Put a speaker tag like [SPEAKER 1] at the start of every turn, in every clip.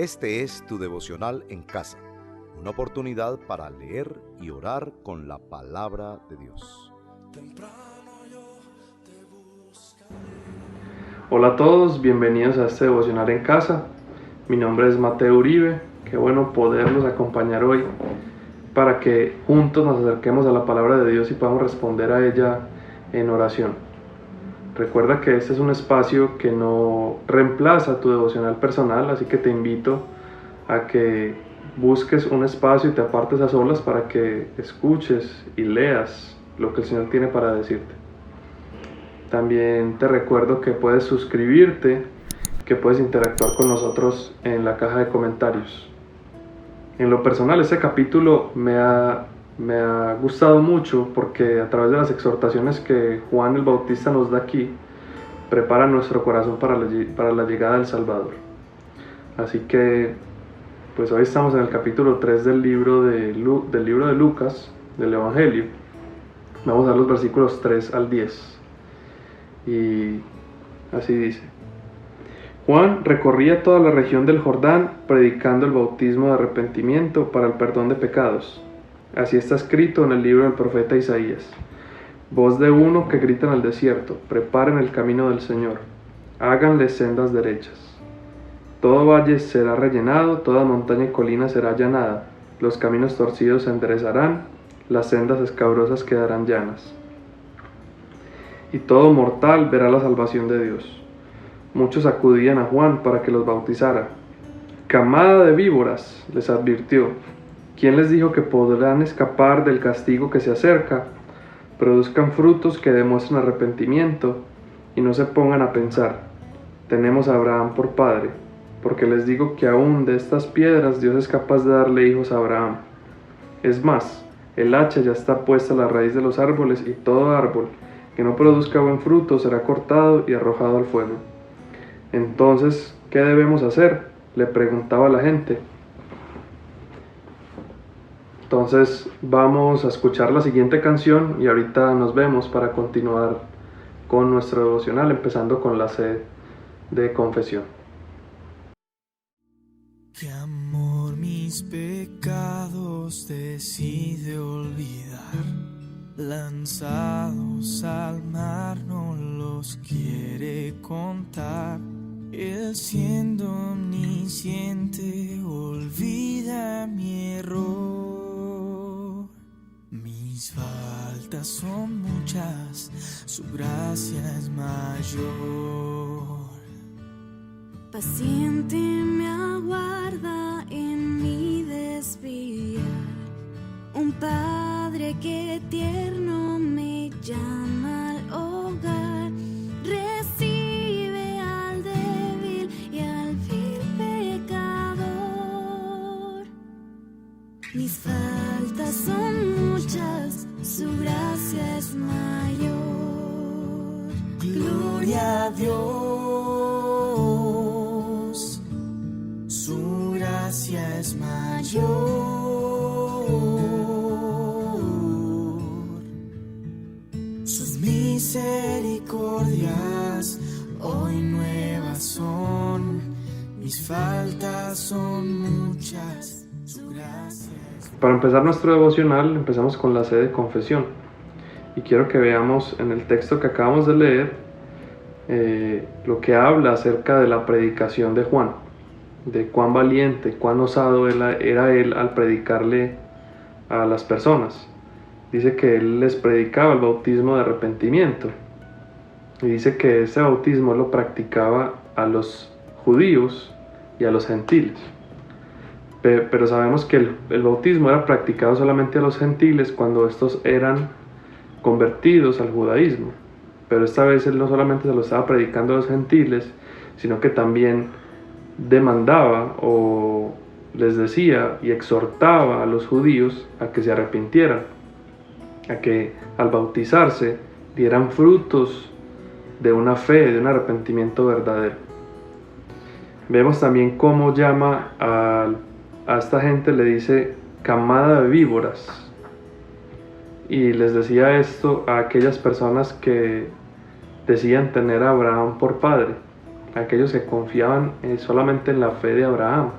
[SPEAKER 1] Este es tu devocional en casa, una oportunidad para leer y orar con la palabra de Dios.
[SPEAKER 2] Hola a todos, bienvenidos a este devocional en casa. Mi nombre es Mateo Uribe, qué bueno poderlos acompañar hoy para que juntos nos acerquemos a la palabra de Dios y podamos responder a ella en oración. Recuerda que este es un espacio que no reemplaza tu devocional personal, así que te invito a que busques un espacio y te apartes a solas para que escuches y leas lo que el Señor tiene para decirte. También te recuerdo que puedes suscribirte, que puedes interactuar con nosotros en la caja de comentarios. En lo personal, este capítulo me ha gustado mucho porque a través de las exhortaciones que Juan el Bautista nos da aquí, prepara nuestro corazón para la llegada del Salvador. Así que, pues hoy estamos en el capítulo 3 del libro de Lucas, del Evangelio. Vamos a ver los versículos 3 al 10. Y así dice: Juan recorría toda la región del Jordán predicando el bautismo de arrepentimiento para el perdón de pecados. Así está escrito en el libro del profeta Isaías: voz de uno que grita en el desierto, preparen el camino del Señor, háganle sendas derechas. Todo valle será rellenado, toda montaña y colina será allanada, los caminos torcidos se enderezarán, las sendas escabrosas quedarán llanas. Y todo mortal verá la salvación de Dios. Muchos acudían a Juan para que los bautizara. Camada de víboras, les advirtió, ¿quién les dijo que podrán escapar del castigo que se acerca? Produzcan frutos que demuestren arrepentimiento y no se pongan a pensar, tenemos a Abraham por padre, porque les digo que aún de estas piedras Dios es capaz de darle hijos a Abraham. Es más, el hacha ya está puesta a la raíz de los árboles y todo árbol que no produzca buen fruto será cortado y arrojado al fuego. Entonces, ¿qué debemos hacer?, le preguntaba la gente. Entonces vamos a escuchar la siguiente canción y ahorita nos vemos para continuar con nuestro devocional, empezando con la sed de confesión.
[SPEAKER 3] Qué amor mis pecados decide olvidar, lanzados al mar no los quiere contar. Él siendo omnisciente olvida mi error. Mis faltas son muchas, su gracia es mayor.
[SPEAKER 4] Paciente me aguarda en mi desviar, un Padre que tierno me llama al hogar, recibe al débil y al vil pecador. Mis faltas son muchas, su gracia es mayor. Gloria a Dios, su gracia es mayor. Sus misericordias hoy nuevas son, mis faltas son muchas, su gracia es...
[SPEAKER 2] Para empezar nuestro devocional, empezamos con la sed de confesión. Y quiero que veamos en el texto que acabamos de leer lo que habla acerca de la predicación de Juan, de cuán valiente, cuán osado era él al predicarle a las personas. Dice que él les predicaba el bautismo de arrepentimiento y dice que ese bautismo lo practicaba a los judíos y a los gentiles, pero sabemos que el bautismo era practicado solamente a los gentiles cuando estos eran convertidos al judaísmo, pero esta vez él no solamente se lo estaba predicando a los gentiles, sino que también demandaba o les decía y exhortaba a los judíos a que se arrepintieran, a que al bautizarse dieran frutos de una fe, de un arrepentimiento verdadero. Vemos también cómo llama a esta gente, le dice camada de víboras, y les decía esto a aquellas personas que decían tener a Abraham por padre, aquellos que confiaban solamente en la fe de Abraham,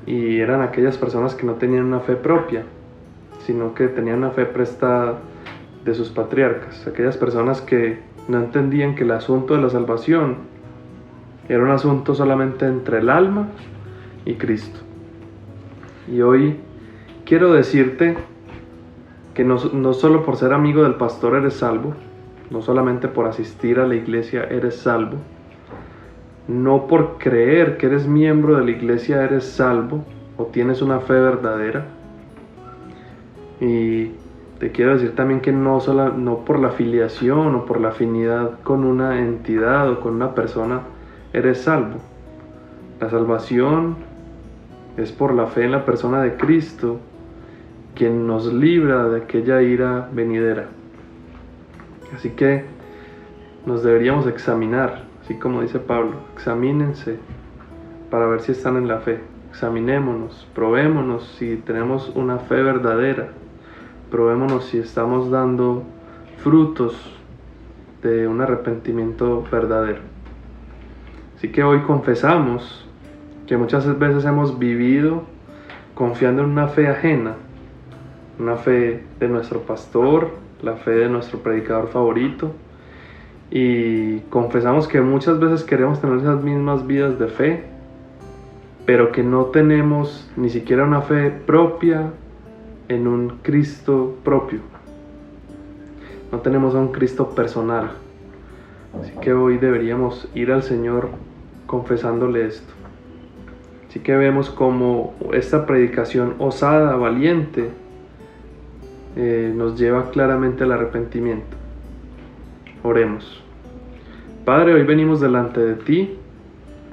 [SPEAKER 2] y eran aquellas personas que no tenían una fe propia, sino que tenían una fe prestada de sus patriarcas, aquellas personas que no entendían que el asunto de la salvación era un asunto solamente entre el alma y Cristo. Y hoy quiero decirte que no solo por ser amigo del pastor eres salvo, no solamente por asistir a la iglesia eres salvo, no por creer que eres miembro de la iglesia eres salvo o tienes una fe verdadera. Y te quiero decir también que no por la filiación o por la afinidad con una entidad o con una persona eres salvo. La salvación es por la fe en la persona de Cristo, quien nos libra de aquella ira venidera. Así que nos deberíamos examinar, así como dice Pablo, examínense para ver si están en la fe. Examinémonos, probémonos si tenemos una fe verdadera, probémonos si estamos dando frutos de un arrepentimiento verdadero. Así que hoy confesamos que muchas veces hemos vivido confiando en una fe ajena, una fe de nuestro pastor, la fe de nuestro predicador favorito, y confesamos que muchas veces queremos tener esas mismas vidas de fe, pero que no tenemos ni siquiera una fe propia en un Cristo propio. No tenemos a un Cristo personal. Así que hoy deberíamos ir al Señor confesándole esto. Así que vemos como esta predicación osada, valiente, nos lleva claramente al arrepentimiento. Oremos. Padre, hoy venimos delante de ti,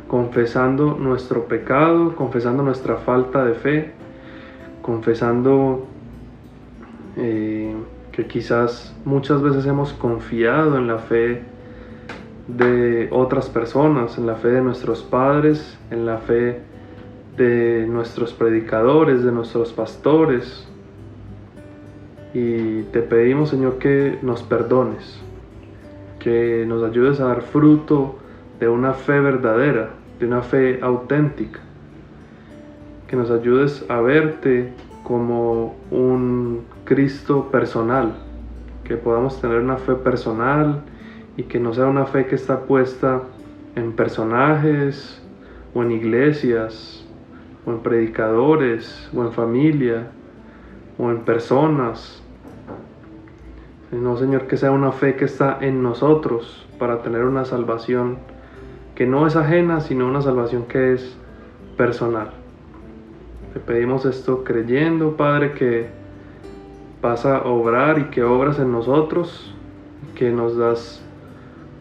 [SPEAKER 2] confesando nuestro pecado, confesando nuestra falta de fe, confesando que quizás muchas veces hemos confiado en la fe de otras personas, en la fe de nuestros padres, en la fe de nuestros predicadores, de nuestros pastores. Y te pedimos, Señor, que nos perdones, que nos ayudes a dar fruto de una fe verdadera, de una fe auténtica, que nos ayudes a verte como un Cristo personal, que podamos tener una fe personal y que no sea una fe que está puesta en personajes o en iglesias o en predicadores o en familia o en personas, sino, Señor, que sea una fe que está en nosotros para tener una salvación que no es ajena, sino una salvación que es personal. Te pedimos esto creyendo, Padre, que vas a obrar y que obras en nosotros, que nos das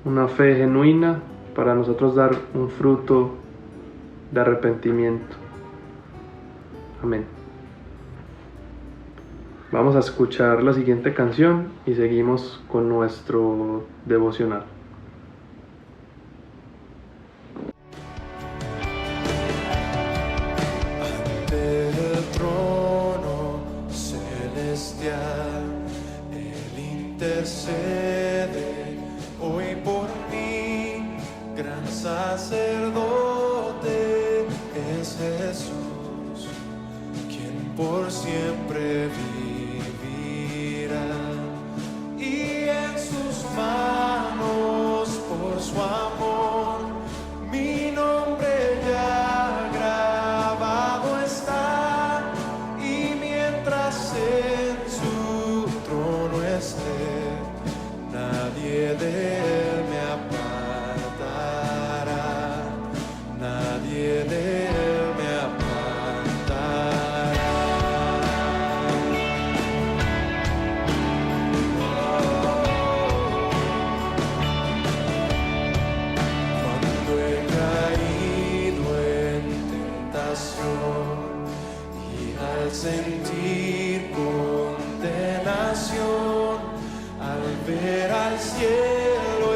[SPEAKER 2] una fe genuina para nosotros dar un fruto de arrepentimiento. Amén. Vamos a escuchar la siguiente canción y seguimos con nuestro devocional.
[SPEAKER 3] Ante el trono celestial, Él intercede hoy por mí, gran sacerdote es Jesús, quien por siempre vivirá. Y en sus manos, por su amor, mi nombre ya grabado está. Y mientras en su trono esté, nadie de él me apartará. Nadie de él me apartará. Cuando he caído en tentación y al sentir condenación, al ver al cielo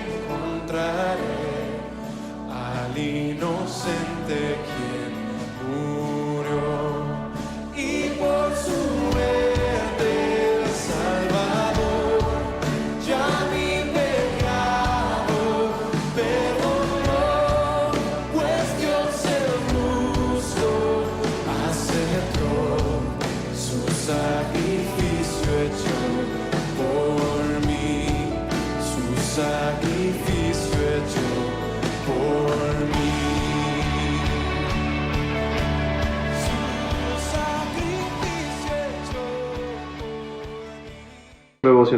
[SPEAKER 3] encontraré al inocente quien murió. Y por su muerte el Salvador ya mi pecado perdonó, pues Dios el justo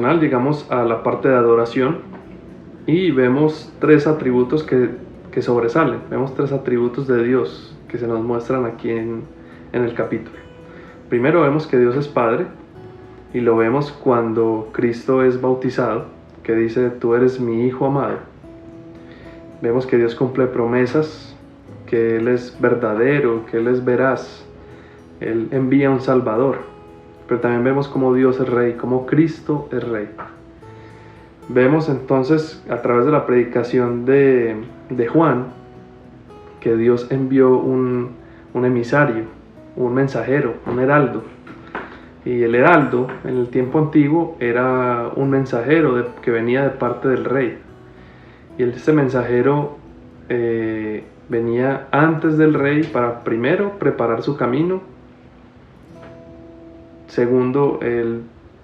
[SPEAKER 2] devocional llegamos a la parte de adoración y vemos tres atributos que sobresalen. Vemos tres atributos de Dios que se nos muestran aquí en el capítulo. Primero vemos que Dios es Padre, y lo vemos cuando Cristo es bautizado, que dice: tú eres mi Hijo amado. Vemos que Dios cumple promesas, que Él es verdadero, que Él es veraz. Él envía un Salvador. Pero también vemos cómo Dios es Rey, cómo Cristo es Rey. Vemos entonces a través de la predicación de Juan que Dios envió un emisario, un mensajero, un heraldo. Y el heraldo en el tiempo antiguo era un mensajero que venía de parte del rey. Y este mensajero venía antes del rey para primero preparar su camino. Segundo, él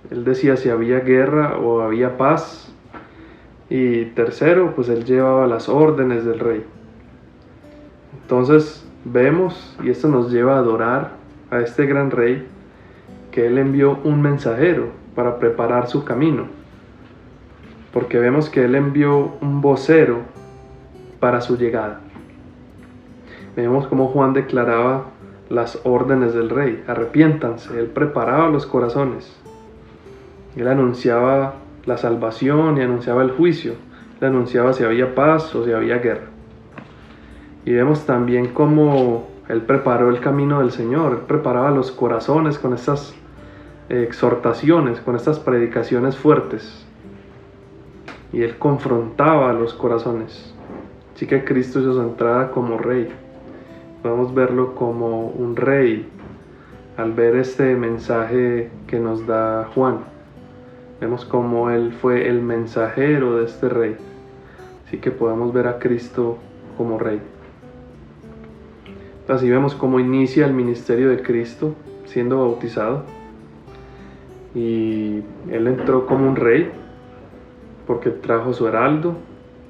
[SPEAKER 2] decía si había guerra o había paz. Y tercero, pues él llevaba las órdenes del rey. Entonces vemos, y esto nos lleva a adorar a este gran rey, que Él envió un mensajero para preparar su camino, porque vemos que Él envió un vocero para su llegada. Vemos cómo Juan declaraba las órdenes del rey: arrepiéntanse. Él preparaba los corazones, Él anunciaba la salvación y anunciaba el juicio, Él anunciaba si había paz o si había guerra. Y vemos también cómo Él preparó el camino del Señor. Él preparaba los corazones con estas exhortaciones, con estas predicaciones fuertes, y Él confrontaba a los corazones. Así que Cristo hizo su entrada como Rey. Podemos verlo como un Rey al ver este mensaje que nos da Juan. Vemos cómo Él fue el mensajero de este Rey. Así que podemos ver a Cristo como Rey. Así vemos cómo inicia el ministerio de Cristo siendo bautizado. Y Él entró como un rey porque trajo su heraldo,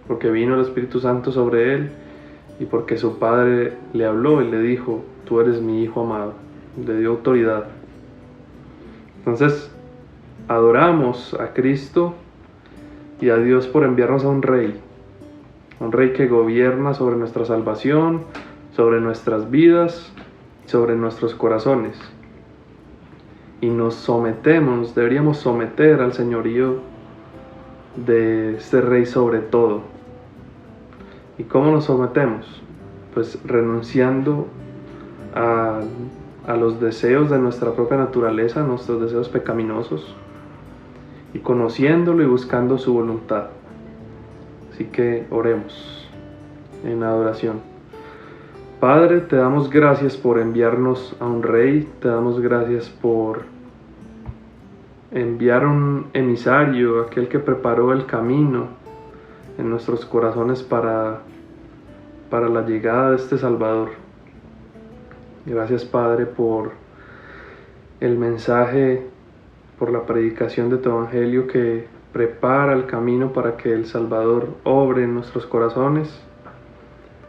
[SPEAKER 2] porque vino el Espíritu Santo sobre Él y porque su Padre le habló y le dijo: tú eres mi Hijo amado. Le dio autoridad. Entonces adoramos a Cristo y a Dios por enviarnos a un rey que gobierna sobre nuestra salvación, sobre nuestras vidas, sobre nuestros corazones. Y nos sometemos, deberíamos someter al señorío de este Rey sobre todo. ¿Y cómo nos sometemos? Pues renunciando a los deseos de nuestra propia naturaleza, nuestros deseos pecaminosos, y conociéndolo y buscando su voluntad. Así que oremos en adoración. Padre, te damos gracias por enviarnos a un Rey, te damos gracias por enviar un emisario, aquel que preparó el camino en nuestros corazones para la llegada de este Salvador. Gracias, Padre, por el mensaje, por la predicación de tu Evangelio que prepara el camino para que el Salvador obre en nuestros corazones.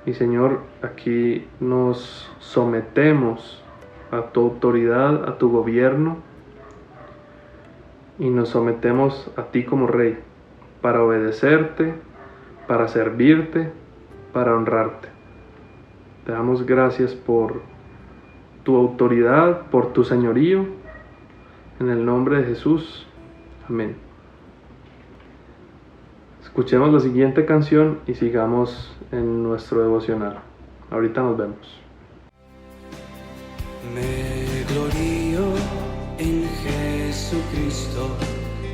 [SPEAKER 2] Y Señor, aquí nos sometemos a tu autoridad, a tu gobierno, y nos sometemos a ti como Rey, para obedecerte, para servirte, para honrarte. Te damos gracias por tu autoridad, por tu señorío, en el nombre de Jesús. Amén. Escuchemos la siguiente canción y sigamos en nuestro devocional. Ahorita nos vemos.
[SPEAKER 3] Me glorío en Jesucristo,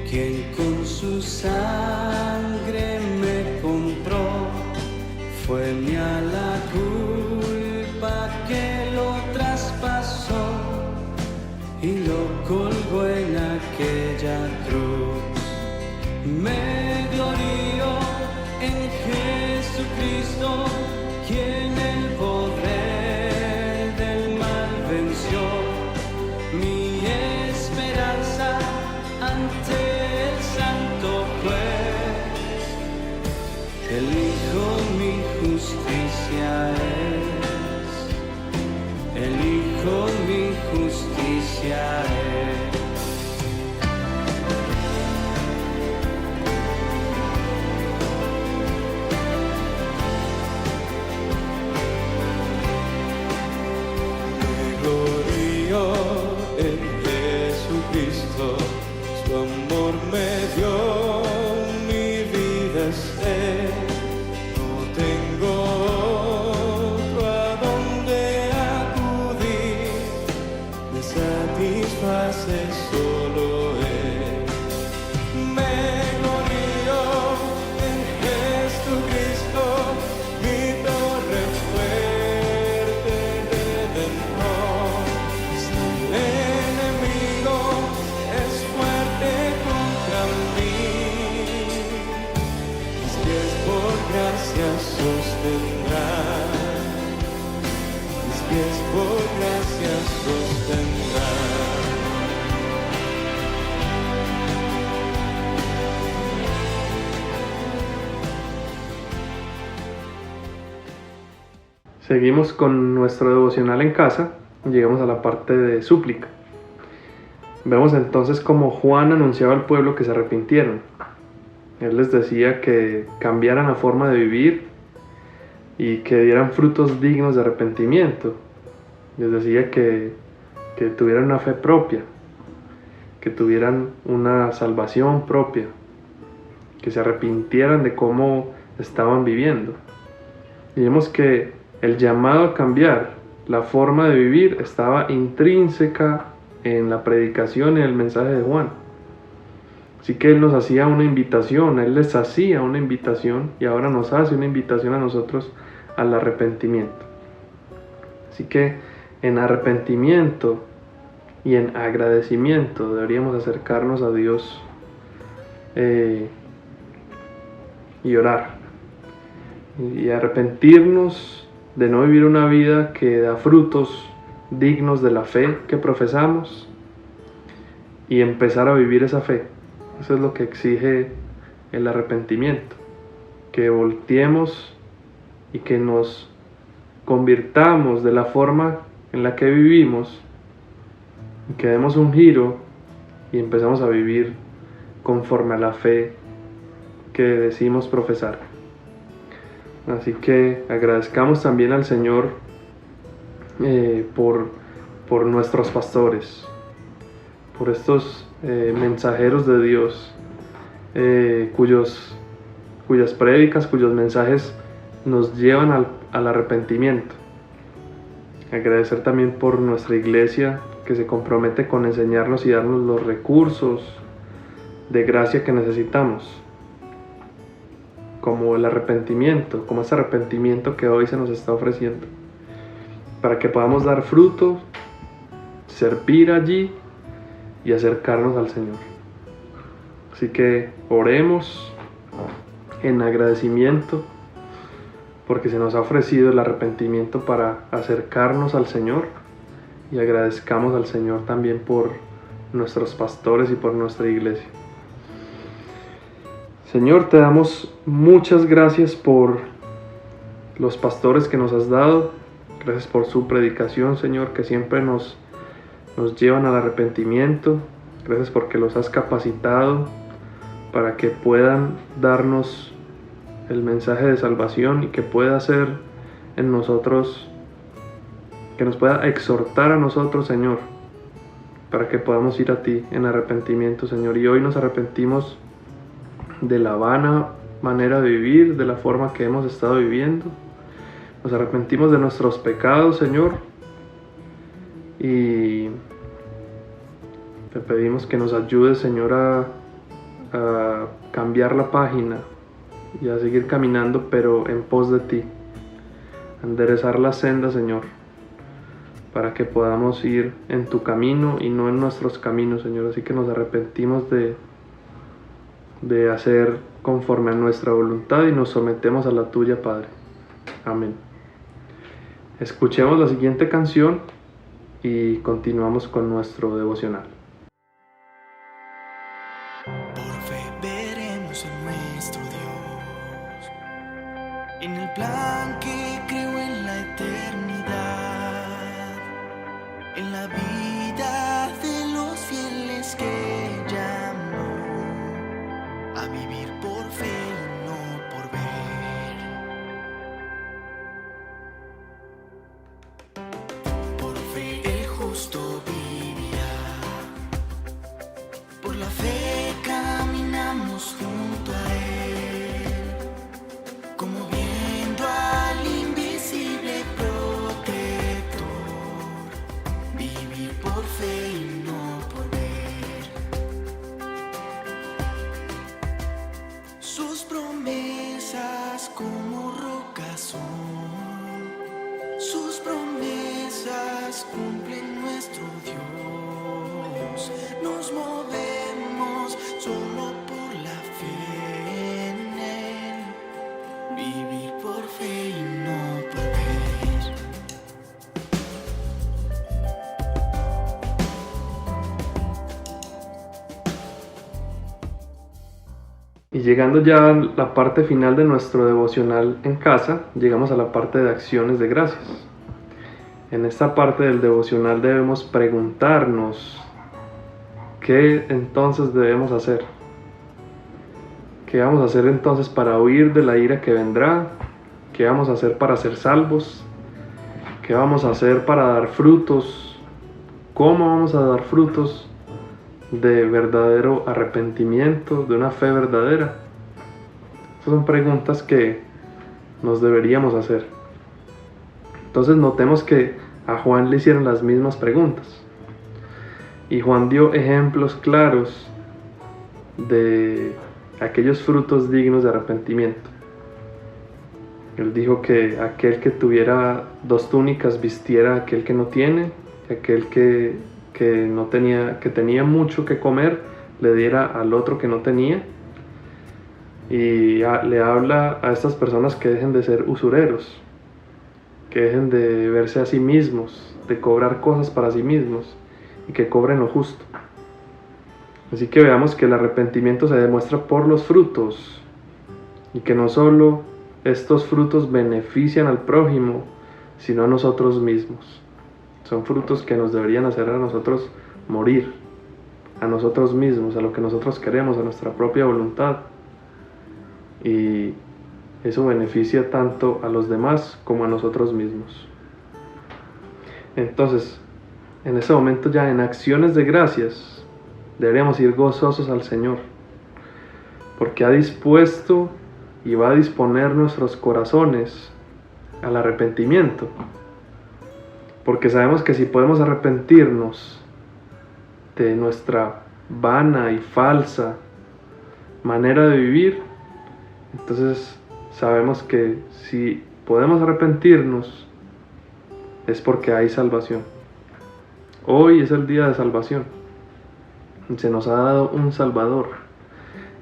[SPEAKER 3] quien con su sangre me compró. Fue mía la culpa que lo traspasó y lo colgó en aquella cruz. Me glorío en Jesucristo, quien el poder del mal venció. Mi esperanza ante el santo juez, el Hijo mi justicia es, el Hijo mi justicia es. sostendrán, mis pies por gracia sostendrán.
[SPEAKER 2] Seguimos con nuestro devocional en casa. Llegamos a la parte de súplica. Vemos entonces cómo Juan anunciaba al pueblo que se arrepintieran. Él les decía que cambiaran la forma de vivir y que dieran frutos dignos de arrepentimiento. Les decía que tuvieran una fe propia, que tuvieran una salvación propia, que se arrepintieran de cómo estaban viviendo. Y vemos que el llamado a cambiar la forma de vivir estaba intrínseca en la predicación y el mensaje de Juan. Así que Él nos hacía una invitación, Él les hacía una invitación y ahora nos hace una invitación a nosotros al arrepentimiento. Así que en arrepentimiento y en agradecimiento deberíamos acercarnos a Dios y orar. Y arrepentirnos de no vivir una vida que da frutos dignos de la fe que profesamos y empezar a vivir esa fe. Eso es lo que exige el arrepentimiento, que volteemos y que nos convirtamos de la forma en la que vivimos y que demos un giro y empezamos a vivir conforme a la fe que decimos profesar. Así que agradezcamos también al Señor por nuestros pastores, por estos mensajeros de Dios, cuyas prédicas, cuyos mensajes nos llevan al arrepentimiento. Agradecer también por nuestra iglesia que se compromete con enseñarnos y darnos los recursos de gracia que necesitamos, como el arrepentimiento, como ese arrepentimiento que hoy se nos está ofreciendo, para que podamos dar fruto, servir allí y acercarnos al Señor. Así que oremos en agradecimiento, porque se nos ha ofrecido el arrepentimiento para acercarnos al Señor, y agradezcamos al Señor también por nuestros pastores y por nuestra iglesia. Señor, te damos muchas gracias por los pastores que nos has dado. Gracias por su predicación, Señor, que siempre nos llevan al arrepentimiento. Gracias porque los has capacitado para que puedan darnos el mensaje de salvación y que pueda ser en nosotros, que nos pueda exhortar a nosotros, Señor, para que podamos ir a ti en arrepentimiento, Señor. Y hoy nos arrepentimos de la vana manera de vivir, de la forma que hemos estado viviendo. Nos arrepentimos de nuestros pecados, Señor, y te pedimos que nos ayudes, Señor, a cambiar la página y a seguir caminando, pero en pos de ti, a enderezar la senda, Señor, para que podamos ir en tu camino y no en nuestros caminos, Señor. Así que nos arrepentimos de hacer conforme a nuestra voluntad y nos sometemos a la tuya, Padre. Amén. Escuchemos la siguiente canción y continuamos con nuestro devocional.
[SPEAKER 4] Por fe veremos a nuestro Dios en el plan que creó en la eternidad, en la vida de los fieles que llamó a vivir por fe y no por ver. Por fe el justo vivirá, por la fe caminamos junto a Él, como viendo al invisible protector, vivir por fe y no por ver. Sus
[SPEAKER 2] Y llegando ya a la parte final de nuestro devocional en casa, llegamos a la parte de acciones de gracias. En esta parte del devocional debemos preguntarnos qué entonces debemos hacer. ¿Qué vamos a hacer entonces para huir de la ira que vendrá? ¿Qué vamos a hacer para ser salvos? ¿Qué vamos a hacer para dar frutos? ¿Cómo vamos a dar frutos de verdadero arrepentimiento, de una fe verdadera? Estas son preguntas que nos deberíamos hacer. Entonces notemos que a Juan le hicieron las mismas preguntas. Y Juan dio ejemplos claros de aquellos frutos dignos de arrepentimiento. Él dijo que aquel que tuviera 2 túnicas vistiera a aquel que no tiene, que aquel que tenía mucho que comer le diera al otro que no tenía. Y le habla a estas personas que dejen de ser usureros, que dejen de verse a sí mismos, de cobrar cosas para sí mismos y que cobren lo justo. Así que veamos que el arrepentimiento se demuestra por los frutos y que no solo estos frutos benefician al prójimo, sino a nosotros mismos. Son frutos que nos deberían hacer a nosotros morir, a nosotros mismos, a lo que nosotros queremos, a nuestra propia voluntad. Y eso beneficia tanto a los demás como a nosotros mismos. Entonces, en ese momento ya en acciones de gracias, deberíamos ir gozosos al Señor, porque ha dispuesto y va a disponer nuestros corazones al arrepentimiento. Porque sabemos que si podemos arrepentirnos de nuestra vana y falsa manera de vivir, entonces sabemos que si podemos arrepentirnos es porque hay salvación. Hoy es el día de salvación. Se nos ha dado un Salvador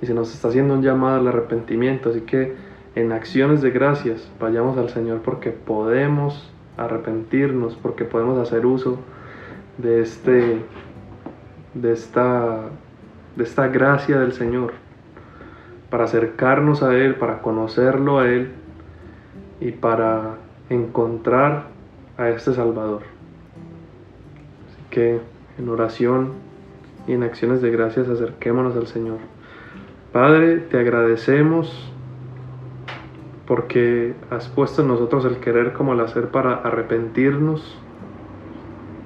[SPEAKER 2] y se nos está haciendo un llamado al arrepentimiento. Así que en acciones de gracias vayamos al Señor porque podemos arrepentirnos, porque podemos hacer uso de esta gracia del Señor para acercarnos a Él, para conocerlo a Él y para encontrar a este Salvador. Así que en oración y en acciones de gracias acerquémonos al Señor. Padre, te agradecemos porque has puesto en nosotros el querer como el hacer para arrepentirnos.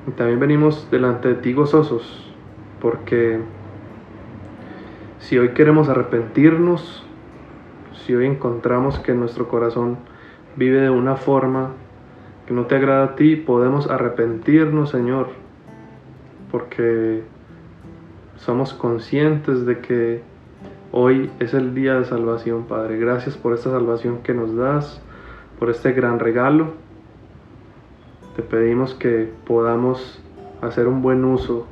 [SPEAKER 2] Y también venimos delante de ti gozosos, porque si hoy queremos arrepentirnos, si hoy encontramos que nuestro corazón vive de una forma que no te agrada a ti, podemos arrepentirnos, Señor, porque somos conscientes de que hoy es el día de salvación, Padre. Gracias por esta salvación que nos das, por este gran regalo. Te pedimos que podamos hacer un buen uso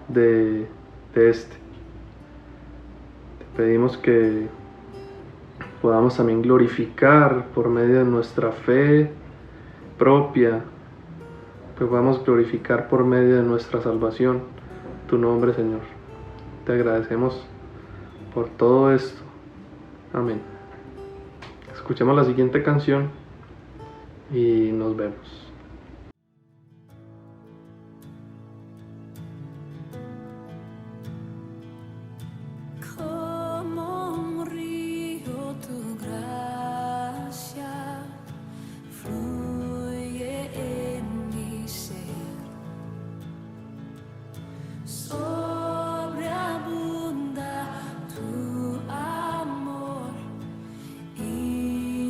[SPEAKER 2] de este. Te pedimos que podamos también glorificar por medio de nuestra fe propia, que podamos glorificar por medio de nuestra salvación tu nombre, Señor. Te agradecemos por todo esto. Amén. Escuchemos la siguiente canción y nos vemos.
[SPEAKER 5] Como un río tu gracia fluye en mi ser. Sobreabunda tu amor inundándome.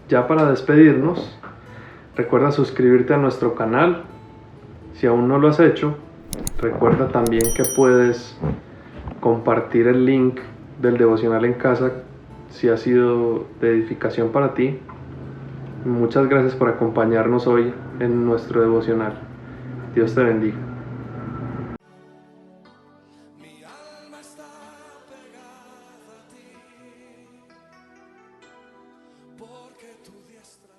[SPEAKER 2] ya para despedirnos, recuerda suscribirte a nuestro canal. Si aún no lo has hecho, recuerda también que puedes compartir el link del devocional en casa si ha sido de edificación para ti. Muchas gracias por acompañarnos hoy en nuestro devocional. Dios te bendiga.
[SPEAKER 3] Mi alma está pegada a ti, porque tu diestra.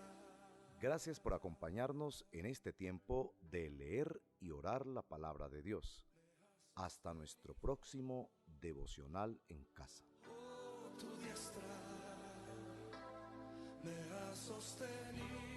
[SPEAKER 1] Gracias por acompañarnos en este tiempo de leer y orar la palabra de Dios. Hasta nuestro próximo devocional en casa.
[SPEAKER 3] Tu diestra me ha sostenido.